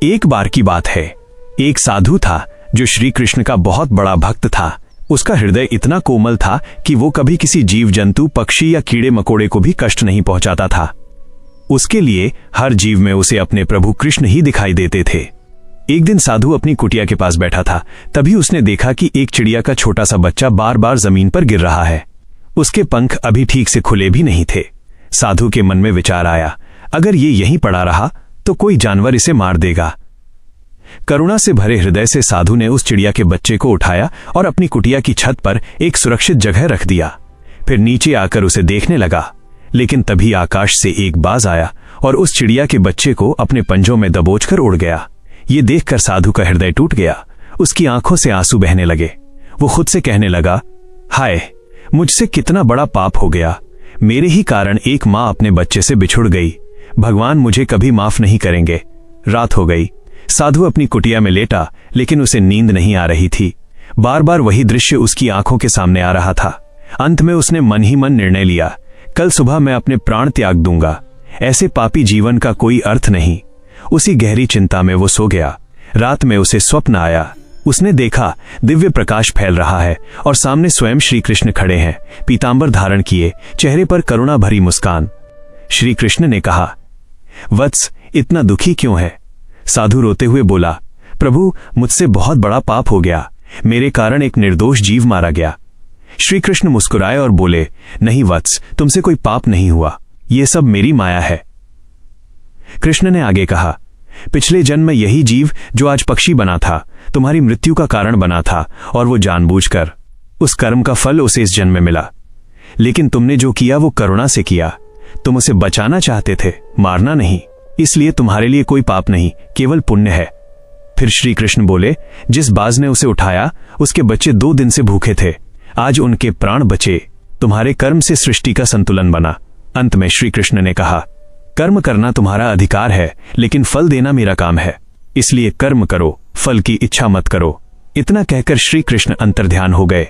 एक बार की बात है, एक साधु था जो श्री कृष्ण का बहुत बड़ा भक्त था। उसका हृदय इतना कोमल था कि वो कभी किसी जीव जंतु, पक्षी या कीड़े मकोड़े को भी कष्ट नहीं पहुंचाता था। उसके लिए हर जीव में उसे अपने प्रभु कृष्ण ही दिखाई देते थे। एक दिन साधु अपनी कुटिया के पास बैठा था, तभी उसने देखा कि एक चिड़िया का छोटा सा बच्चा बार बार जमीन पर गिर रहा है। उसके पंख अभी ठीक से खुले भी नहीं थे। साधु के मन में विचार आया, अगर ये यहीं पड़ा रहा तो कोई जानवर इसे मार देगा। करुणा से भरे हृदय से साधु ने उस चिड़िया के बच्चे को उठाया और अपनी कुटिया की छत पर एक सुरक्षित जगह रख दिया। फिर नीचे आकर उसे देखने लगा, लेकिन तभी आकाश से एक बाज आया और उस चिड़िया के बच्चे को अपने पंजों में दबोचकर उड़ गया। ये देखकर साधु का हृदय टूट गया। उसकी आंखों से आंसू बहने लगे। वो खुद से कहने लगा, हाय, मुझसे कितना बड़ा पाप हो गया। मेरे ही कारण एक माँ अपने बच्चे से बिछुड़ गई। भगवान मुझे कभी माफ नहीं करेंगे। रात हो गई। साधु अपनी कुटिया में लेटा, लेकिन उसे नींद नहीं आ रही थी। बार बार वही दृश्य उसकी आंखों के सामने आ रहा था। अंत में उसने मन ही मन निर्णय लिया, कल सुबह मैं अपने प्राण त्याग दूंगा। ऐसे पापी जीवन का कोई अर्थ नहीं। उसी गहरी चिंता में वो सो गया। रात में उसे स्वप्न आया। उसने देखा दिव्य प्रकाश फैल रहा है और सामने स्वयं श्री कृष्ण खड़े हैं, पीतांबर धारण किए, चेहरे पर करुणा भरी मुस्कान। श्री कृष्ण ने कहा, वत्स, इतना दुखी क्यों है? साधु रोते हुए बोला, प्रभु, मुझसे बहुत बड़ा पाप हो गया। मेरे कारण एक निर्दोष जीव मारा गया। श्री कृष्ण मुस्कुराए और बोले, नहीं वत्स, तुमसे कोई पाप नहीं हुआ। ये सब मेरी माया है। कृष्ण ने आगे कहा, पिछले जन्म में यही जीव जो आज पक्षी बना था, तुम्हारी मृत्यु का कारण बना था, और वो जानबूझकर। उस कर्म का फल उसे इस जन्म में मिला। लेकिन तुमने जो किया वो करुणा से किया। तुम उसे बचाना चाहते थे, मारना नहीं। इसलिए तुम्हारे लिए कोई पाप नहीं, केवल पुण्य है। फिर श्री कृष्ण बोले, जिस बाज ने उसे उठाया, उसके बच्चे 2 दिन से भूखे थे। आज उनके प्राण बचे। तुम्हारे कर्म से सृष्टि का संतुलन बना। अंत में श्री कृष्ण ने कहा, कर्म करना तुम्हारा अधिकार है, लेकिन फल देना मेरा काम है। इसलिए कर्म करो, फल की इच्छा मत करो। इतना कहकर श्री कृष्ण अंतर्ध्यान हो गए।